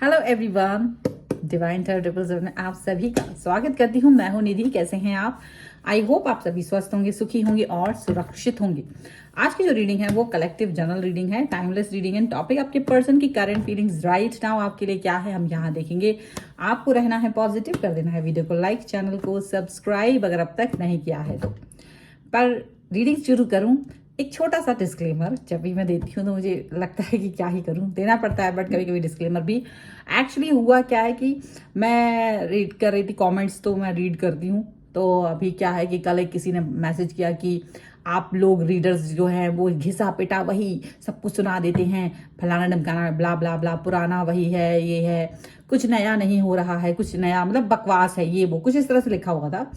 Hello everyone, divine tyre 777 में आप सभी का स्वागत करती हूँ। मैं हूँ निधि। कैसे हैं आप? आई होप आप सभी स्वस्थ होंगे, सुखी होंगे और सुरक्षित होंगे। आज की जो रीडिंग है वो कलेक्टिव जनरल रीडिंग है, टाइमलेस रीडिंग है। टॉपिक आपके पर्सन की करंट फीलिंग्स राइट नाउ आपके लिए क्या है हम यहाँ देखेंगे। आपको रहना है पॉजिटिव, कर देना है वीडियो को लाइक, चैनल को सब्सक्राइब अगर अब तक नहीं किया है तो। पर रीडिंग शुरू करूं, एक छोटा सा डिस्क्लेमर जब भी मैं देती हूँ तो मुझे लगता है कि क्या ही करूं, देना पड़ता है। बट कभी कभी डिस्क्लेमर भी एक्चुअली हुआ क्या है कि मैं रीड कर रही थी कमेंट्स, तो मैं रीड करती हूँ। तो अभी क्या है कि कल एक किसी ने मैसेज किया कि आप लोग रीडर्स जो हैं वो घिसा पिटा वही सब कुछ सुना देते हैं, फलाना ढमकाना, ब्ला ब्ला ब्ला, पुराना वही है, ये है, कुछ नया नहीं हो रहा है, कुछ नया मतलब बकवास है, ये वो कुछ इस तरह से लिखा हुआ था।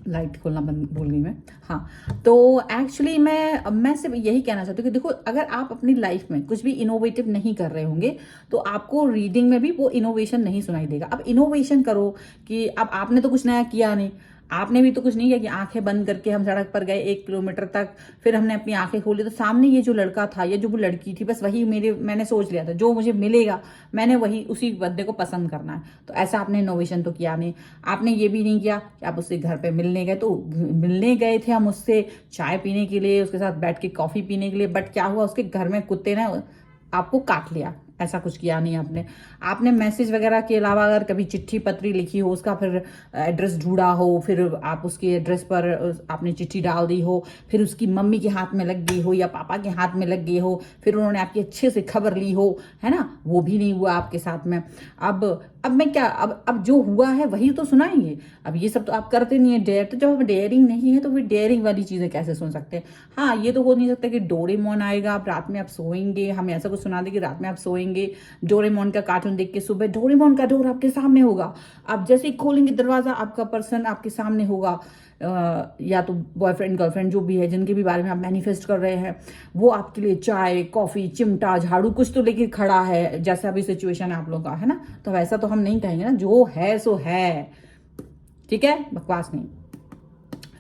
लाइट खोलना बंद भूल गई मैं। हाँ, तो एक्चुअली मैं सिर्फ यही कहना चाहती हूँ कि देखो, अगर आप अपनी लाइफ में कुछ भी इनोवेटिव नहीं कर रहे होंगे तो आपको रीडिंग में भी वो इनोवेशन नहीं सुनाई देगा। अब इनोवेशन करो कि अब आपने तो कुछ नया किया नहीं, आपने भी तो कुछ नहीं किया कि आंखें बंद करके हम सड़क पर गए 1 किलोमीटर तक, फिर हमने अपनी आंखें खोली तो सामने ये जो लड़का था या जो वो लड़की थी, बस वही मैंने सोच लिया था जो मुझे मिलेगा, मैंने वही उसी बंदे को पसंद करना है। तो ऐसा आपने इनोवेशन तो किया नहीं। आपने ये भी नहीं किया कि आप उससे घर पे मिलने गए, तो मिलने गए थे हम उससे चाय पीने के लिए, उसके साथ बैठ के कॉफी पीने के लिए, बट क्या हुआ, उसके घर में कुत्ते ने आपको काट लिया। ऐसा कुछ किया नहीं आपने। आपने मैसेज वगैरह के अलावा अगर कभी चिट्ठी पत्री लिखी हो, उसका फिर एड्रेस ढूंढा हो, फिर आप उसके एड्रेस पर आपने चिट्ठी डाल दी हो, फिर उसकी मम्मी के हाथ में लग गई हो या पापा के हाथ में लग गई हो, फिर उन्होंने आपकी अच्छे से खबर ली हो, है ना, वो भी नहीं हुआ आपके साथ में। अब मैं क्या, अब जो हुआ है वही तो सुनाएंगे। अब ये सब तो आप करते नहीं है डेयर, तो जब डेयरिंग नहीं है तो फिर डेयरिंग वाली चीजें कैसे सुन सकते हैं? हाँ, ये तो हो नहीं सकता कि डोरेमोन आएगा, आप रात में आप सोएंगे, हम ऐसा कुछ सुना दे कि रात में आप सोएंगे, डोरेमोन का कार्टून देख के सुबह डोरेमोन का डोर आपके सामने होगा, आप जैसे ही खोलेंगे दरवाजा आपका पर्सन आपके सामने होगा। या तो बॉयफ्रेंड गर्लफ्रेंड जो भी है, जिनके भी बारे में आप मैनिफेस्ट कर रहे हैं, वो आपके लिए चाय कॉफी चिमटा झाड़ू कुछ तो लेके खड़ा है, जैसा अभी सिचुएशन है आप लोगों का, है ना। तो वैसा तो हम नहीं कहेंगे ना, जो है सो है, ठीक है, बकवास नहीं।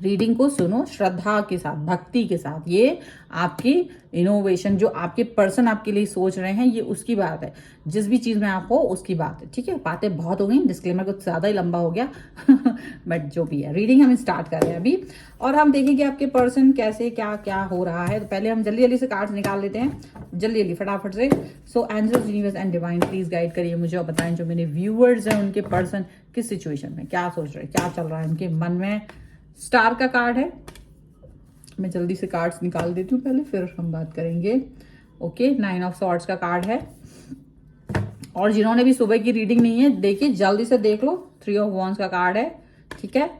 रीडिंग को सुनो श्रद्धा के साथ, भक्ति के साथ। ये आपकी इनोवेशन जो आपके पर्सन आपके लिए सोच रहे हैं, ये उसकी बात है। जिस भी चीज में आप हो उसकी बात है, ठीक है। बातें बहुत हो गई, डिस्क्लेमर कुछ ज्यादा ही लंबा हो गया बट जो भी है, रीडिंग हम स्टार्ट कर रहे हैं अभी और हम देखेंगे आपके पर्सन कैसे क्या क्या हो रहा है। तो पहले हम जल्दी जल्दी से कार्ड्स निकाल लेते हैं, जल्दी जल्दी फटाफट से। So angels, universe and divine, please guide करिए मुझे और बताएं जो मेरे व्यूअर्स हैं उनके पर्सन किस सिचुएशन में क्या सोच रहे हैं, क्या चल रहा है उनके मन में। स्टार का कार्ड है, मैं जल्दी से कार्ड्स निकाल देती हूँ पहले, फिर हम बात करेंगे। ओके, 9 ऑफ सॉर्ड्स का कार्ड है। और जिन्होंने भी सुबह की रीडिंग नहीं है, देखिए जल्दी से देख लो, 3 ऑफ वॉन्ड्स का कार्ड है, ठीक है।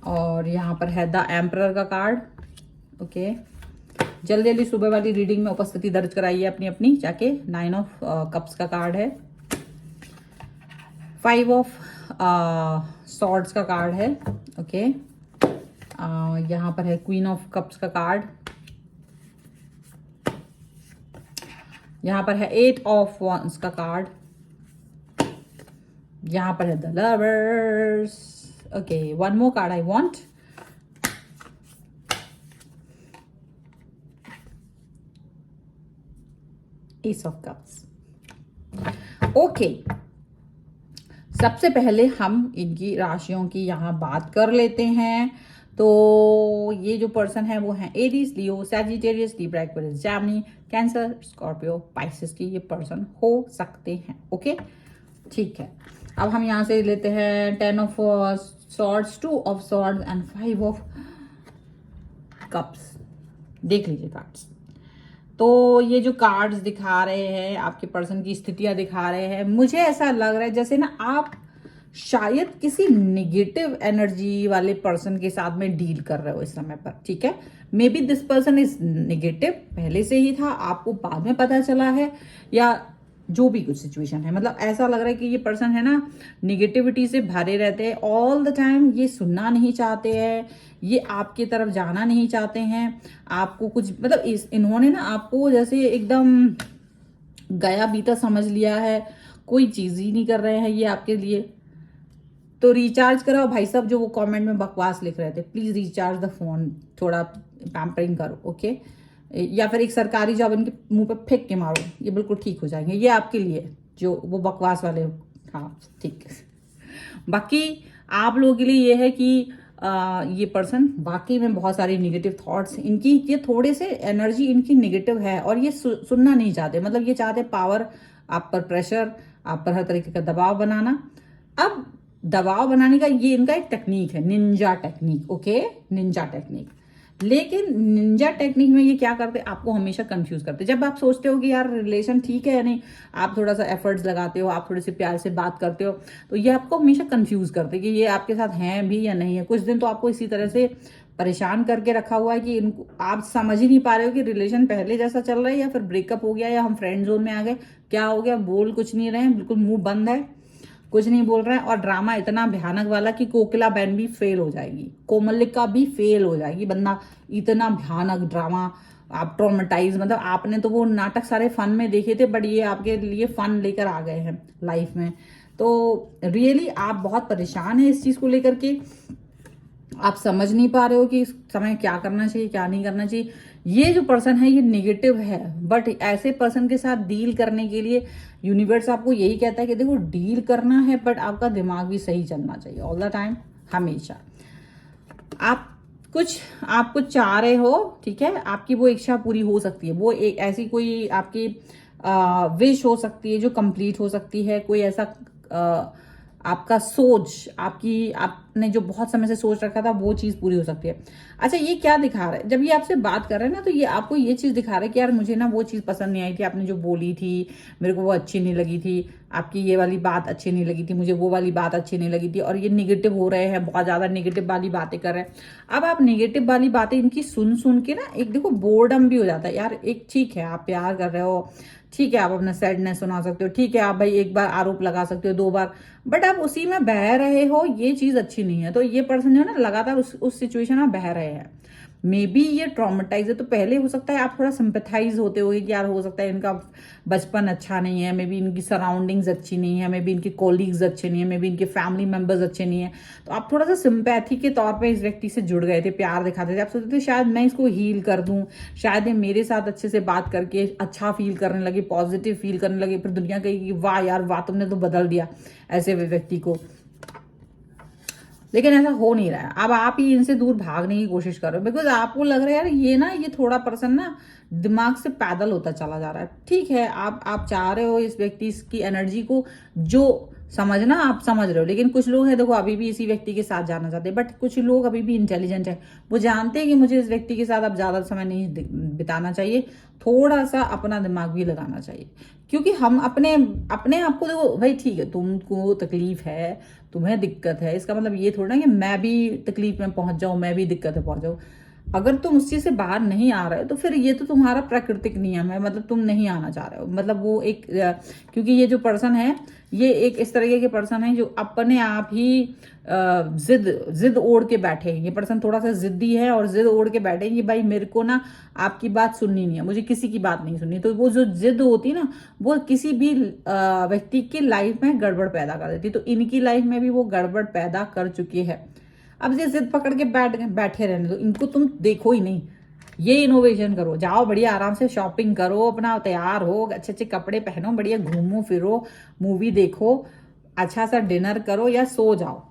और यहाँ पर है द एम्परर का कार्ड। ओके, जल्दी जल्दी सुबह वाली रीडिंग में उपस्थिति दर्ज कराइए अपनी अपनी जाके। 9 ऑफ कप्स का कार्ड है, 5 ऑफ सॉर्ड्स का कार्ड है। ओके, यहाँ पर है क्वीन ऑफ कप्स का कार्ड, यहाँ पर है 8 ऑफ वॉन्ड्स का कार्ड, यहाँ पर है the lovers. Okay, one more card I want. S of cups. Okay, सबसे पहले हम इनकी राशियों की यहाँ बात कर लेते हैं। तो ये जो पर्सन है वो है Aries, Leo, Sagittarius, Libra, Aquarius, Gemini, Cancer, Scorpio, Pisces की ये पर्सन हो सकते हैं। ओके, ठीक है। अब हम यहाँ से लेते हैं 10 of swords, 2 of swords and 5 of cups. देख लीजिए कार्ड्स। तो ये जो कार्ड्स दिखा रहे हैं आपके पर्सन की स्थितियां दिखा रहे हैं, मुझे ऐसा लग रहा है जैसे ना आप शायद किसी निगेटिव एनर्जी वाले पर्सन के साथ में डील कर रहे हो इस समय पर, ठीक है। May be this person is negative, पहले से ही था, आपको बाद में पता चला है, या जो भी कुछ सिचुएशन है, मतलब ऐसा लग रहा है कि ये पर्सन है ना निगेटिविटी से भरे रहते हैं ऑल द टाइम। ये सुनना नहीं चाहते हैं, ये आपकी तरफ जाना नहीं चाहते हैं, आपको कुछ मतलब इन्होंने ना आपको जैसे एकदम गया बीता समझ लिया है, कोई चीज ही नहीं कर रहे हैं ये आपके लिए। तो रिचार्ज कराओ भाई साहब, जो वो कमेंट में बकवास लिख रहे थे, प्लीज रिचार्ज द फोन, थोड़ा पैम्परिंग करो। ओके, या फिर एक सरकारी जॉब इनके मुंह पे फेंक के मारो, ये बिल्कुल ठीक हो जाएंगे। ये आपके लिए जो वो बकवास वाले, हाँ ठीक है। बाकी आप लोगों के लिए ये है कि ये पर्सन वाकई में बहुत सारी निगेटिव थॉट्स, इनकी ये थोड़े से एनर्जी इनकी निगेटिव है और ये सुनना नहीं चाहते। मतलब ये चाहते पावर, आप पर प्रेशर, आप पर हर तरीके का दबाव बनाना। अब दबाव बनाने का ये इनका एक टेक्निक है, Ninja technique. Okay, Ninja technique. लेकिन निंजा टेक्निक में ये क्या करते हैं, आपको हमेशा कंफ्यूज करते हैं। जब आप सोचते हो कि यार रिलेशन ठीक है या नहीं, आप थोड़ा सा एफर्ट्स लगाते हो, आप थोड़े से प्यार से बात करते हो, तो ये आपको हमेशा कंफ्यूज करते हैं कि ये आपके साथ हैं भी या नहीं है। कुछ दिन तो आपको इसी तरह से परेशान करके रखा हुआ है कि इनको आप समझ ही नहीं पा रहे हो कि रिलेशन पहले जैसा चल रहा है या फिर ब्रेकअप हो गया या हम फ्रेंड जोन में आ गए, क्या हो गया, बोल कुछ नहीं रहे हैं, बिल्कुल मुंह बंद है, कुछ नहीं बोल रहे हैं। और ड्रामा इतना भयानक वाला कि कोकिला बहन भी फेल हो जाएगी, कोमलिका भी फेल हो जाएगी। बंदा इतना भयानक ड्रामा, आप ट्रॉमेटाइज, मतलब आपने तो वो नाटक सारे फन में देखे थे, बट ये आपके लिए फन लेकर आ गए हैं लाइफ में। तो रियली आप बहुत परेशान हैं इस चीज को लेकर के, आप समझ नहीं पा रहे हो कि इस समय क्या करना चाहिए क्या नहीं करना चाहिए। ये जो पर्सन है ये नेगेटिव है, बट ऐसे पर्सन के साथ डील करने के लिए यूनिवर्स आपको यही कहता है कि देखो डील करना है, बट आपका दिमाग भी सही चलना चाहिए ऑल द टाइम, हमेशा। आप कुछ चाह रहे हो, ठीक है, आपकी वो इच्छा पूरी हो सकती है। वो एक ऐसी कोई आपकी विश हो सकती है जो कंप्लीट हो सकती है। कोई ऐसा आपका सोच, आपने जो बहुत समय से सोच रखा था वो चीज पूरी हो सकती है। अच्छा, ये क्या दिखा रहा है, जब ये आपसे बात कर रहे हैं ना, तो ये आपको ये चीज दिखा रहा है कि यार मुझे ना वो चीज पसंद नहीं आई थी, आपने जो बोली थी मेरे को वो अच्छी नहीं लगी थी, आपकी ये वाली बात अच्छी नहीं लगी थी, मुझे वो वाली बात अच्छी नहीं लगी थी। और ये निगेटिव हो रहे हैं, बहुत ज्यादा निगेटिव वाली बातें कर रहे हैं। अब आप निगेटिव वाली बातें इनकी सुन सुन के ना एक देखो बोर्डम भी हो जाता है। यार एक ठीक है, आप प्यार कर रहे हो, ठीक है, आप अपना सैडनेस सुना सकते हो, ठीक है, आप भाई एक बार आरोप लगा सकते हो, 2 बार, बट आप उसी में बह रहे हो, ये चीज अच्छी नहीं है। तो ये पर्सन जो है ना लगातार उस सिचुएशन में बह रहे हैं। मे बी ये ट्रॉमेटाइज है, तो पहले हो सकता है आप थोड़ा सिंपैथाइज होते हो कि यार हो सकता है इनका बचपन अच्छा नहीं है, मे बी इनकी सराउंडिंग्स अच्छी नहीं है, मे बी इनके कोलीग्स अच्छे नहीं है, मे बी इनके फैमिली मेंबर्स अच्छे नहीं है। तो आप थोड़ा सा सिंपैथी के तौर पे इस व्यक्ति से जुड़ गए थे, प्यार दिखाते थे, आप सोचते थे शायद मैं इसको हील कर दूं, शायद ये मेरे साथ अच्छे से बात करके अच्छा फील करने लगे, पॉजिटिव फील करने लगे, फिर दुनिया कहेगी वाह यार वाह, तुमने तो बदल दिया ऐसे व्यक्ति को। लेकिन ऐसा हो नहीं रहा है। अब आप ही इनसे दूर भागने की कोशिश कर रहे हो, बिकॉज आपको लग रहा है यार ये थोड़ा पर्सन ना दिमाग से पैदल होता चला जा रहा है। ठीक है, आप चाह रहे हो इस व्यक्ति की एनर्जी को जो समझना आप समझ रहे हो, लेकिन कुछ लोग हैं देखो अभी भी इसी व्यक्ति के साथ जाना चाहते हैं, बट कुछ लोग अभी भी इंटेलिजेंट है, वो जानते हैं कि मुझे इस व्यक्ति के साथ अब ज्यादा समय नहीं बिताना चाहिए, थोड़ा सा अपना दिमाग भी लगाना चाहिए। क्योंकि हम अपने अपने आप को देखो भाई, ठीक है तुमको तकलीफ है, तुम्हें दिक्कत है, इसका मतलब ये थोड़ा ना कि मैं भी तकलीफ में पहुंच जाऊं, मैं भी दिक्कत में पहुंच जाऊं। अगर तुम उस चीज से बाहर नहीं आ रहे हो तो फिर ये तो तुम्हारा प्राकृतिक नियम है, मतलब तुम नहीं आना चाह रहे हो, मतलब वो एक क्योंकि ये जो पर्सन है ये एक इस तरीके के पर्सन है जो अपने आप ही जिद ओढ़ के बैठे हैं। ये पर्सन थोड़ा सा जिद्दी है और जिद ओढ़ के बैठे हैं कि भाई मेरे को ना आपकी बात सुननी नहीं है, मुझे किसी की बात नहीं सुननी। तो वो जो जिद होती है ना, वो किसी भी व्यक्ति की लाइफ में गड़बड़ पैदा कर देती है। तो इनकी लाइफ में भी वो गड़बड़ पैदा कर चुकी है। अब ये जिद पकड़ के बैठे रहने दो, इनको तुम देखो ही नहीं, ये इनोवेशन करो, जाओ बढ़िया आराम से शॉपिंग करो, अपना तैयार हो, अच्छे अच्छे कपड़े पहनो, बढ़िया घूमो फिरो, मूवी देखो, अच्छा सा डिनर करो या सो जाओ।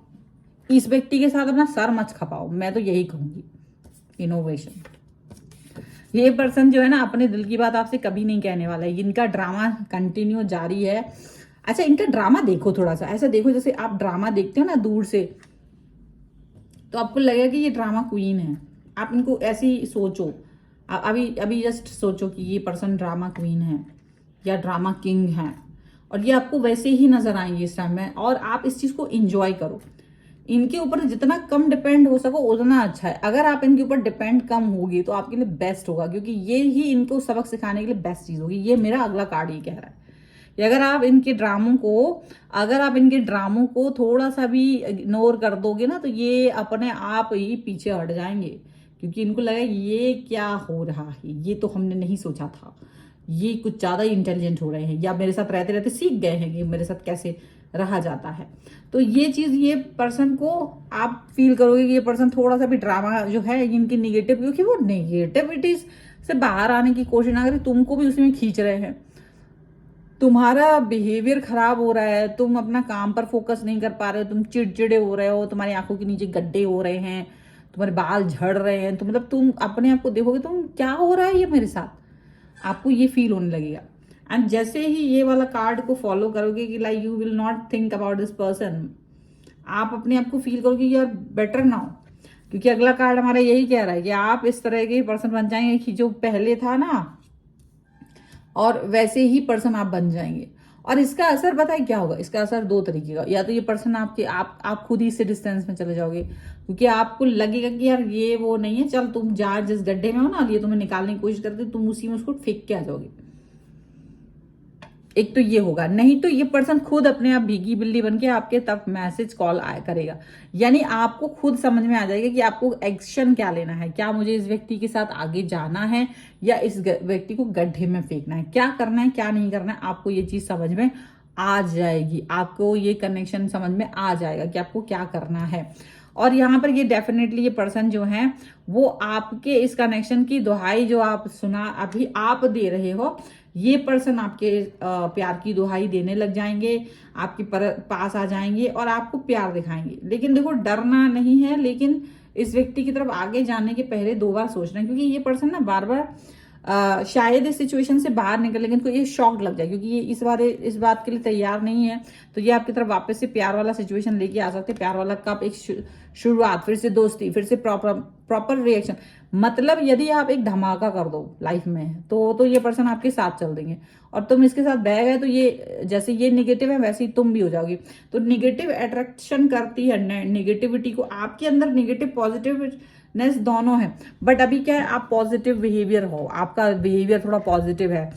इस व्यक्ति के साथ अपना सर मत खपाओ, मैं तो यही कहूंगी। इनोवेशन, ये पर्सन जो है ना अपने दिल की बात आपसे कभी नहीं कहने वाला है। इनका ड्रामा कंटिन्यू जारी है। अच्छा, इनका ड्रामा देखो, थोड़ा सा ऐसा देखो जैसे आप ड्रामा देखते हो ना दूर से, तो आपको लगेगा कि ये ड्रामा क्वीन है। आप इनको ऐसे ही सोचो, अभी अभी जस्ट सोचो कि ये पर्सन ड्रामा क्वीन है या ड्रामा किंग है, और ये आपको वैसे ही नजर आएंगे इस टाइम में। और आप इस चीज को एंजॉय करो, इनके ऊपर जितना कम डिपेंड हो सको उतना अच्छा है। अगर आप इनके ऊपर डिपेंड कम होगी तो आपके लिए बेस्ट होगा, क्योंकि ये ही इनको सबक सिखाने के लिए बेस्ट चीज होगी। ये मेरा अगला कार्ड ये कह रहा है। अगर आप इनके ड्रामों को थोड़ा सा भी इग्नोर कर दोगे ना, तो ये अपने आप ही पीछे हट जाएंगे, क्योंकि इनको लगा ये क्या हो रहा है, ये तो हमने नहीं सोचा था, ये कुछ ज्यादा ही इंटेलिजेंट हो रहे हैं, या मेरे साथ रहते रहते सीख गए हैं कि मेरे साथ कैसे रहा जाता है। तो ये चीज ये पर्सन को आप फील करोगे कि ये पर्सन थोड़ा सा भी ड्रामा जो है इनकी निगेटिव, क्योंकि वो नेगेटिविटीज से बाहर आने की कोशिश ना करें, तुमको भी उसमें खींच रहे हैं, तुम्हारा बिहेवियर खराब हो रहा है, तुम अपना काम पर फोकस नहीं कर पा रहे हो, तुम चिड़चिड़े हो रहे हो, तुम्हारी आंखों के नीचे गड्ढे हो रहे हैं, तुम्हारे बाल झड़ रहे हैं, तो मतलब तुम अपने आप को देखोगे तुम क्या हो रहा है ये मेरे साथ, आपको ये फील होने लगेगा। एंड जैसे ही ये वाला कार्ड को फॉलो करोगे कि like you will not think about this person, आप अपने आप को फील करोगे यू आर बेटर नाउ, क्योंकि अगला कार्ड हमारा यही कह रहा है कि आप इस तरह के पर्सन बन जाएंगे कि जो पहले था ना, और वैसे ही पर्सन आप बन जाएंगे। और इसका असर बताए क्या होगा, इसका असर दो तरीके का, या तो ये पर्सन आपके आप खुद ही इससे डिस्टेंस में चले जाओगे, क्योंकि आपको लगेगा कि यार ये वो नहीं है, चल तुम जा जिस गड्ढे में हो ना, ये तुम्हें निकालने की कोशिश करते, तुम उसी में उसको फेंक के आ जाओगे। एक तो ये होगा, नहीं तो ये पर्सन खुद अपने आप भीगी बिल्ली बन के आपके तब मैसेज कॉल करेगा, यानी आपको खुद समझ में आ जाएगा कि आपको एक्शन क्या लेना है, क्या मुझे इस व्यक्ति के साथ आगे जाना है या इस व्यक्ति को गड्ढे में फेंकना है, क्या करना है क्या नहीं करना है, आपको ये चीज समझ में आ जाएगी, आपको ये कनेक्शन समझ में आ जाएगा कि आपको क्या करना है। और यहाँ पर ये डेफिनेटली ये पर्सन जो है वो आपके इस कनेक्शन की दुहाई जो आप सुना अभी आप दे रहे हो, ये पर्सन आपके प्यार की दुहाई देने लग जाएंगे, आपके पास आ जाएंगे और आपको प्यार दिखाएंगे। लेकिन देखो डरना नहीं है, लेकिन इस व्यक्ति की तरफ आगे जाने के पहले दो बार सोचना है, क्योंकि ये पर्सन ना बार बार शायद इस सिचुएशन से बाहर निकले, लेकिन ये शॉक लग जाए, क्योंकि ये इस बात के लिए तैयार नहीं है, तो ये आपकी तरफ वापस से प्यार वाला सिचुएशन लेके आ सकते हैं, प्यार वाला कप, एक शुरुआत, फिर से दोस्ती, फिर से प्रॉपर रिएक्शन। मतलब यदि आप एक धमाका कर दो लाइफ में तो ये पर्सन आपके साथ चल देंगे, और तुम इसके साथ बह गए तो ये जैसे ये निगेटिव है वैसे ही तुम भी हो जाओगी। तो निगेटिव अट्रैक्शन करती है निगेटिविटी को, आपके अंदर निगेटिव पॉजिटिवनेस दोनों है, बट अभी क्या है आप पॉजिटिव बिहेवियर हो, आपका बिहेवियर थोड़ा पॉजिटिव है,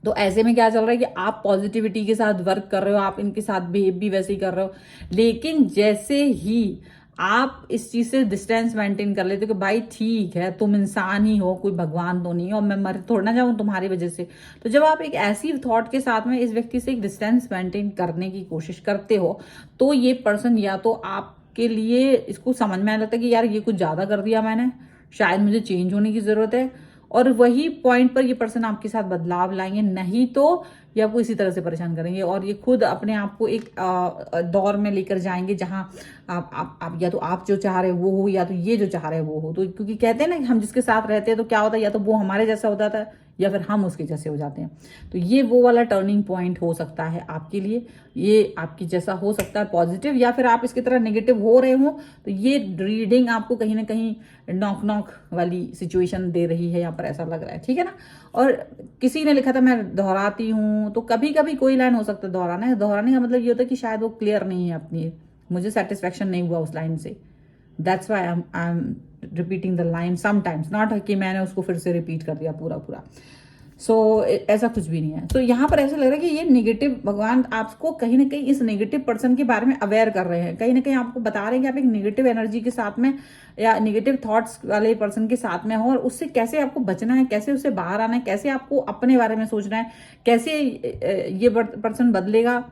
तो ऐसे में क्या चल रहा है कि आप पॉजिटिविटी के साथ वर्क कर रहे हो, आप इनके साथ बिहेव भी वैसे ही कर रहे हो। लेकिन जैसे ही आप इस चीज से डिस्टेंस मेंटेन कर लेते हो कि भाई ठीक है तुम इंसान ही हो, कोई भगवान तो नहीं है और मैं मर थोड़ा ना जाऊं तुम्हारी वजह से, तो जब आप एक ऐसी थॉट के साथ में इस व्यक्ति से एक डिस्टेंस मेंटेन करने की कोशिश करते हो, तो ये पर्सन या तो आपके लिए इसको समझ में आने लगता है कि यार ये कुछ ज्यादा कर दिया मैंने, शायद मुझे चेंज होने की जरूरत है, और वही पॉइंट पर ये पर्सन आपके साथ बदलाव लाएंगे, नहीं तो ये आपको इसी तरह से परेशान करेंगे, और ये खुद अपने आप को एक दौर में लेकर जाएंगे जहां आप या तो आप जो चाह रहे हो वो हो, या तो ये जो चाह रहे हैं वो हो। तो क्योंकि कहते हैं ना कि हम जिसके साथ रहते हैं तो क्या होता है, या तो वो हमारे जैसा होता था या फिर हम उसके जैसे हो जाते हैं। तो ये वो वाला टर्निंग पॉइंट हो सकता है आपके लिए, ये आपकी जैसा हो सकता है पॉजिटिव, या फिर आप इसकी तरह नेगेटिव हो रहे हो, तो ये रीडिंग आपको कहीं ना कहीं नॉक वाली सिचुएशन दे रही है, यहाँ पर ऐसा लग रहा है, ठीक है ना। और किसी ने लिखा था मैं दोहराती हूँ, तो कभी कभी कोई लाइन हो सकता है दोहराना है, दोहराने का मतलब ये होता है कि शायद वो क्लियर नहीं है अपनी, मुझे सेटिस्फेक्शन नहीं हुआ उस लाइन से, that's why I am repeating the line sometimes, not कि मैंने उसको फिर से रिपीट कर दिया पूरा। सो ऐसा कुछ भी नहीं है। तो यहाँ पर ऐसा लग रहा है कि ये नेगेटिव, भगवान आपको कहीं ना कहीं इस नेगेटिव पर्सन के बारे में अवेयर कर रहे हैं, कहीं ना कहीं आपको बता रहे हैं कि आप एक नेगेटिव एनर्जी के साथ में या नेगेटिव थॉट्स वाले पर्सन के साथ में हो, और उससे कैसे आपको बचना है, कैसे उससे बाहर आना है, कैसे आपको अपने बारे में सोचना है, कैसे ये पर्सन बदलेगा,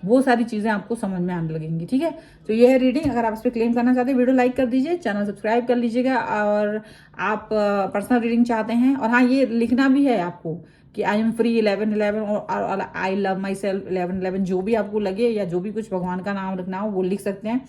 वो सारी चीजें आपको समझ में आने लगेंगी, ठीक है। तो ये है रीडिंग। अगर आप इस पर क्लेम करना चाहते हैं वीडियो लाइक कर दीजिए, चैनल सब्सक्राइब कर लीजिएगा, और आप पर्सनल रीडिंग चाहते हैं, और हाँ ये लिखना भी है आपको कि आई एम फ्री 11/11 और आई लव माई सेल्फ 11/11, जो भी आपको लगे या जो भी कुछ भगवान का नाम लिखना हो वो लिख सकते हैं।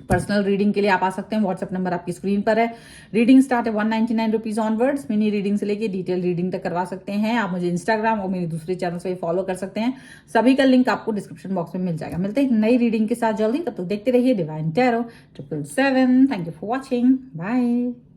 पर्सनल रीडिंग के लिए आप आ सकते हैं, व्हाट्सएप नंबर आपकी स्क्रीन पर है। रीडिंग स्टार्ट है 199 रुपीज ऑनवर्ड्स, मिनी रीडिंग से लेके डिटेल रीडिंग तक करवा सकते हैं। आप मुझे इंस्टाग्राम और मेरे दूसरे चैनल से फॉलो कर सकते हैं, सभी का लिंक आपको डिस्क्रिप्शन बॉक्स में मिल जाएगा। मिलते हैं नई रीडिंग के साथ जल्दी, तब तक देखते रहिए divine tarot 777। Thank you for watching, bye.